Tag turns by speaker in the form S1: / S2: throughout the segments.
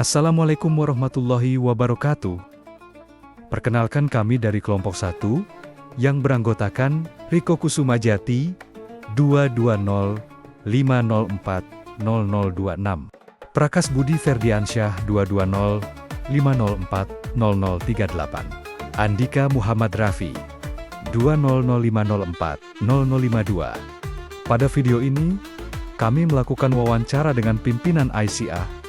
S1: Assalamualaikum warahmatullahi wabarakatuh. Perkenalkan kami dari kelompok 1, yang beranggotakan Riko Kusumajati, 220504026. Prakas Budi Ferdiansyah, 220504038. Andika Muhammad Rafi, 200504052. Pada video ini, kami melakukan wawancara dengan pimpinan Aisyah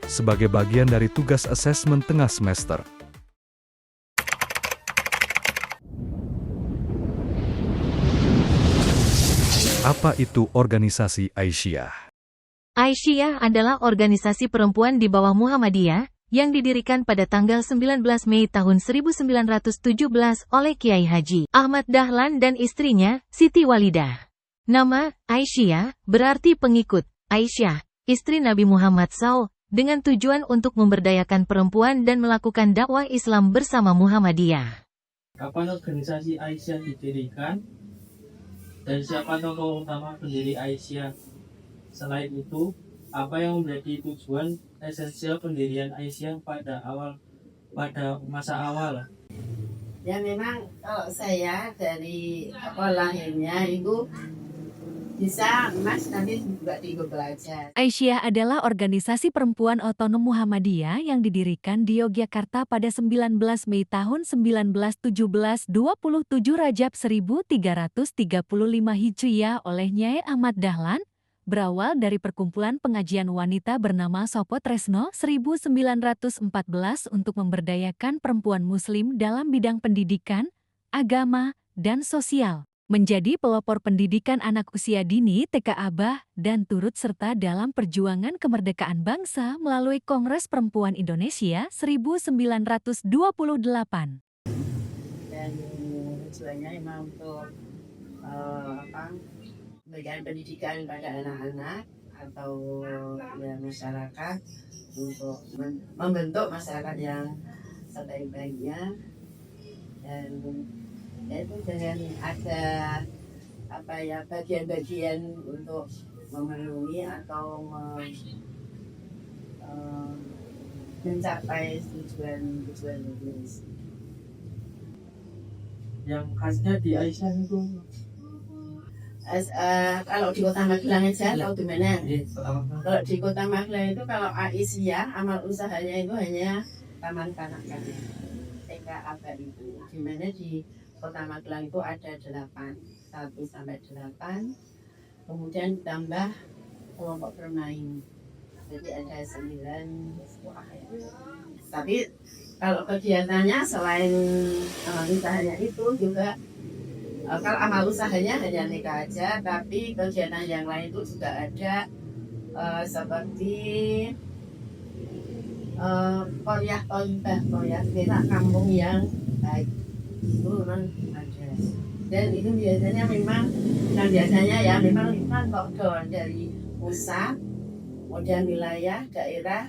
S1: sebagai bagian dari tugas asesmen tengah semester. Apa itu organisasi Aisyah?
S2: Aisyah adalah organisasi perempuan di bawah Muhammadiyah, yang didirikan pada tanggal 19 Mei tahun 1917 oleh Kiai Haji Ahmad Dahlan dan istrinya, Siti Walidah. Nama, Aisyah, berarti pengikut, Aisyah, istri Nabi Muhammad SAW, dengan tujuan untuk memberdayakan perempuan dan melakukan dakwah Islam bersama Muhammadiyah.
S3: Kapan organisasi Aisyah didirikan? Dan siapa tokoh utama pendiri Aisyah? Selain itu, apa yang menjadi tujuan esensial pendirian Aisyah pada masa awal?
S4: Ya memang kalau saya dari lahirnya itu bisa emas nanti juga di belajar.
S5: Aisyah adalah organisasi perempuan otonom Muhammadiyah yang didirikan di Yogyakarta pada 19 Mei tahun 1917 27 Rajab 1335 Hijriah oleh Nyai Ahmad Dahlan, berawal dari perkumpulan pengajian wanita bernama Sopo Tresno 1914 untuk memberdayakan perempuan muslim dalam bidang pendidikan, agama, dan sosial. Menjadi pelopor pendidikan anak usia dini TK Abah dan turut serta dalam perjuangan kemerdekaan bangsa melalui Kongres Perempuan Indonesia 1928.
S4: Dan tujuannya memang untuk memberikan pendidikan pada anak-anak atau ya, masyarakat untuk membentuk masyarakat yang sebaik-baiknya, dan yaitu dengan ada bagian-bagian untuk memenuhi atau mencapai tujuan bisnis.
S3: Yang khasnya di Aisyah itu?
S4: Kalau di Kota Magelang aja atau di mana? Kalau di Kota Magelang itu kalau Aisyah amal usahanya itu hanya taman kanak-kanak TK Abah itu, di mana di Kota Magelang itu ada 8, 1 sampai 8, kemudian ditambah kelompok bermain, jadi ada 9 sekolah ya. Tapi kalau kegiatannya selain usahanya itu juga, kalau amal usahanya hanya nikah aja, tapi kegiatan yang lain itu juga ada seperti koryah toibah, koryah desa kampung yang baik, itu memang ada. Dan itu biasanya memang lockdown dari pusat, kemudian wilayah, daerah,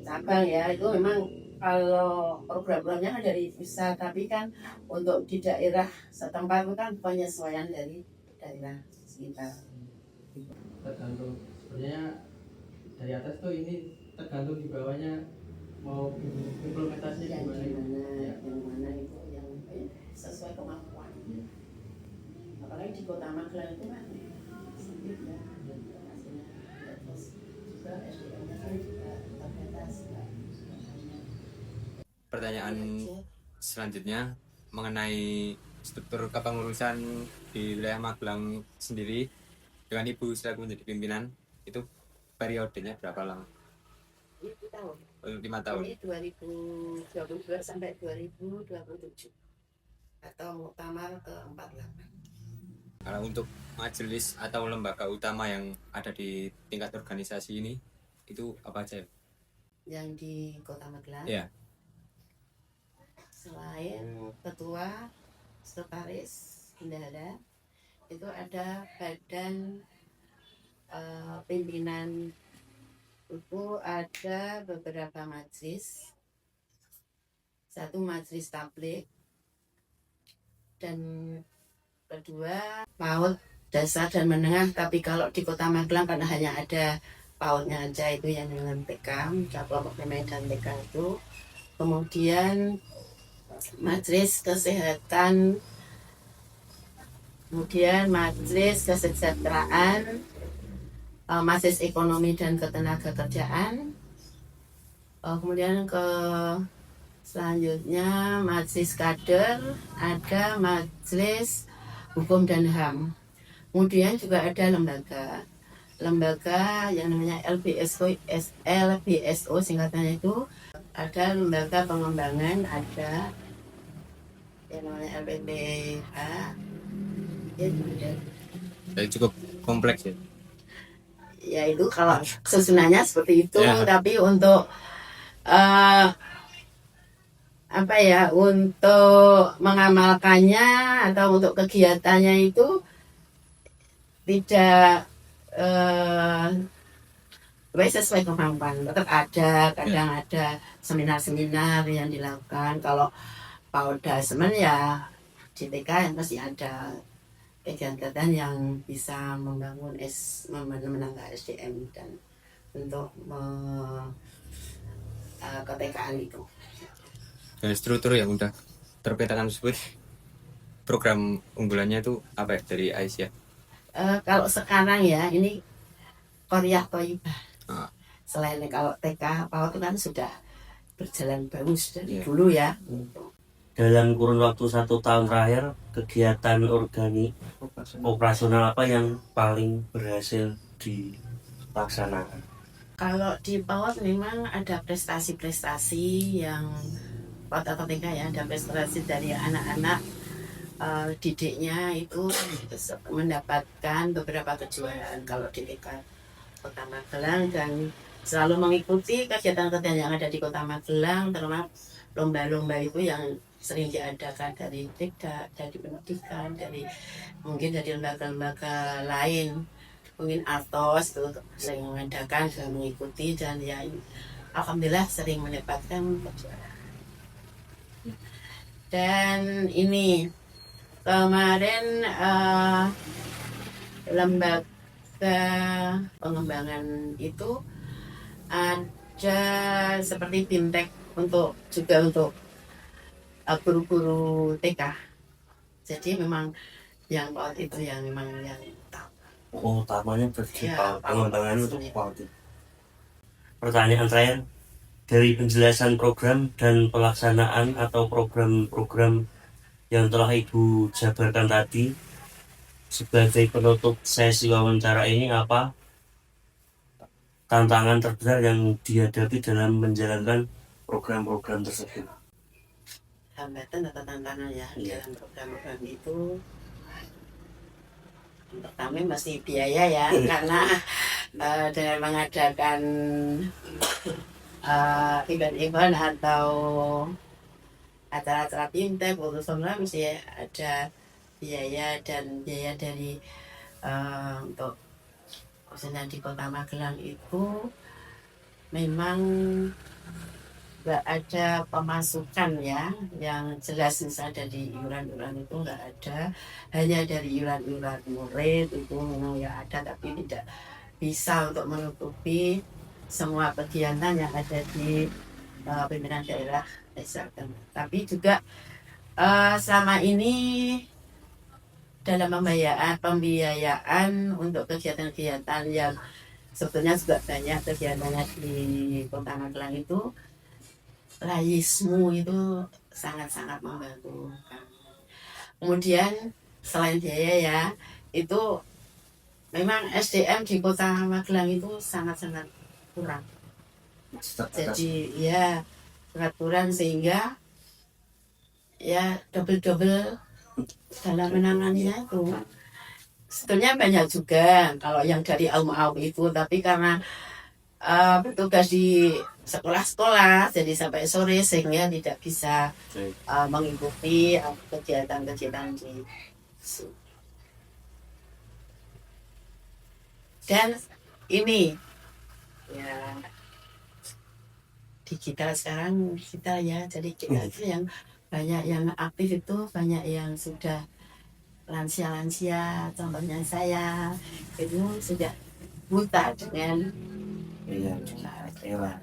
S4: cabang ya, itu memang kalau program-programnya kan dari pusat, tapi kan untuk di daerah setempat itu kan penyesuaian dari daerah sekitar.
S3: Tergantung, sebenarnya dari atas tuh ini tergantung di bawahnya mau implementasinya gimana.
S4: Yang mana itu yang sesuai kemampuan. Apalagi di Kota Magelang itu kan sempit ya, terus juga SDM-nya kan juga terbatas.
S6: Pertanyaan selanjutnya mengenai struktur kepengurusan di wilayah Magelang sendiri dengan Ibu selaku menjadi pimpinan, itu periodenya berapa lama?
S4: 5 tahun.
S6: 5 tahun.
S4: Ini 2022 sampai 2027 atau muktamar ke-48.
S6: Kalau untuk majelis atau lembaga utama yang ada di tingkat organisasi ini, itu apa aja?
S4: Yang di Kota Magelang?
S6: Ya.
S4: Selain ketua, sekretaris, bendahara, itu ada badan pimpinan, itu ada beberapa majelis, 1 majelis tabligh, dan kedua PAUD dasar dan menengah. Tapi kalau di Kota Magelang karena hanya ada PAUD-nya aja itu yang dengan TK, kelompok PMI dan TK itu. Kemudian majelis kesehatan, kemudian majelis kesejahteraan, majelis ekonomi dan ketenagakerjaan, kemudian selanjutnya majelis kader, ada majelis hukum dan HAM. Kemudian juga ada lembaga yang namanya LBSO singkatannya itu. Ada lembaga pengembangan, ada yang namanya LPPH. Ya,
S6: Jadi cukup kompleks ya.
S4: Ya itu kalau susunannya seperti itu,
S6: Ya.
S4: tapi untuk untuk mengamalkannya atau untuk kegiatannya itu tidak sesuai kemampuan. Tetap ada, kadang ada seminar-seminar yang dilakukan. Kalau PAUD Dasmen ya di TK yang pasti ada kegiatan yang bisa membangun menambah SDM dan untuk ke-TK-an itu.
S6: Dan struktur yang udah terpetakan tersebut, program unggulannya itu apa ya dari Aisyah?
S4: Kalau sekarang ya ini Korea Toibah.
S6: Ah.
S4: Selain kalau TK PAUD itu kan sudah berjalan bagus dari
S6: Iya.
S4: dulu ya.
S7: Dalam kurun waktu 1 tahun terakhir, kegiatan operasional apa yang paling berhasil dilaksanakan?
S4: Kalau di PAUD memang ada prestasi-prestasi yang PAUD atau TK ya, ada prestasi dari anak-anak didiknya itu mendapatkan beberapa kejuaraan kalau di TK Kota Magelang, dan selalu mengikuti kegiatan-kegiatan yang ada di Kota Magelang, termasuk lomba-lomba itu yang sering diadakan dari TK, dari pendidikan, mungkin dari lembaga-lembaga lain, mungkin Artos itu sering mengadakan, juga mengikuti, dan ya alhamdulillah sering mendapatkan kejuaraan. Dan ini kemarin lembaga pengembangan itu ada seperti fintech untuk guru-guru TK. Jadi memang yang PAUD itu yang memang yang
S7: Utamanya berarti
S4: Ya,
S7: pengembangan
S4: PAUD.
S7: untuk PAUD. Pertanyaan terakhir, dari penjelasan program dan pelaksanaan atau program-program yang telah Ibu jabarkan tadi, sebagai penutup sesi wawancara ini, apa tantangan terbesar yang dihadapi dalam menjalankan program-program tersebut?
S4: hambatan atau tantangan ya dalam program-program itu. Pertama masih biaya ya, karena dengan mengadakan event-event atau acara-acara fintech semua mesti ada biaya, dan biaya dari untuk khususnya di Kota Magelang itu memang nggak ada pemasukan ya yang jelas, misalnya dari iuran-iuran itu nggak ada, hanya dari iuran-iuran murid itu memang ya ada, tapi tidak bisa untuk menutupi semua kegiatan yang ada di pimpinan daerah desa. Tapi juga selama ini dalam pembiayaan untuk kegiatan-kegiatan yang sebetulnya juga banyak kegiatannya di Kota Magelang itu, Layismu itu sangat-sangat membantu. Kemudian selain biaya ya, itu memang SDM di Kota Magelang itu sangat-sangat kurang. Jadi ya sangat kurang, sehingga ya double dalam menanganinya itu. Sebetulnya banyak juga kalau yang dari Aum itu, tapi karena bertugas di sekolah-sekolah jadi sampai sore, sehingga tidak bisa mengikuti kegiatan-kegiatan di situ. Dan ini ya digital sekarang, digital ya, jadi kita itu yang banyak yang aktif itu banyak yang sudah lansia-lansia, contohnya saya itu sudah buta dengan
S7: Iya, lewat.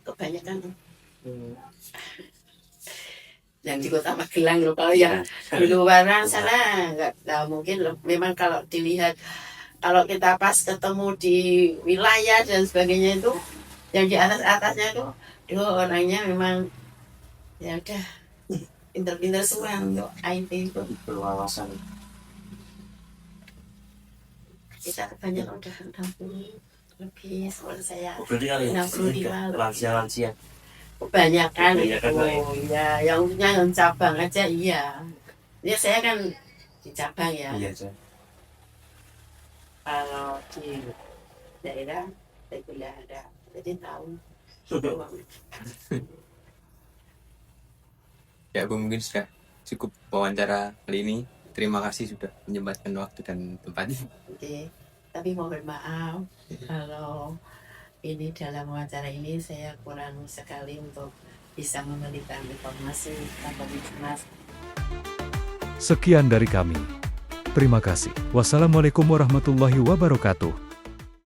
S4: Kebanyakan yang di Kota Magelang loh, kalau yang di luaran sana nggak mungkin loh. Memang kalau dilihat, kalau kita pas ketemu di wilayah dan sebagainya itu, yang di atasnya itu orangnya memang ya udah pinter-pinter semua untuk IT itu.
S7: Berwawasan.
S4: Kita kebanyakan udah 60 lebih, seperti saya
S7: Berarti kali
S4: 65
S7: lansia-lansia.
S4: kebanyakan
S7: Kebanyakan,
S4: itu ya, yang punya yang cabang aja iya. Ya saya kan di cabang ya.
S7: Iya, Cak.
S4: Kalau di daerah tidak ada, jadi tahu.
S6: Ya Bu, mungkin sudah cukup wawancara kali ini. Terima kasih sudah menyempatkan waktu dan tempatnya.
S4: Oke, tapi mohon maaf kalau ini dalam wawancara ini saya kurang sekali untuk bisa memberikan informasi tanpa Mas.
S1: Sekian dari kami. Terima kasih. Wassalamualaikum warahmatullahi wabarakatuh.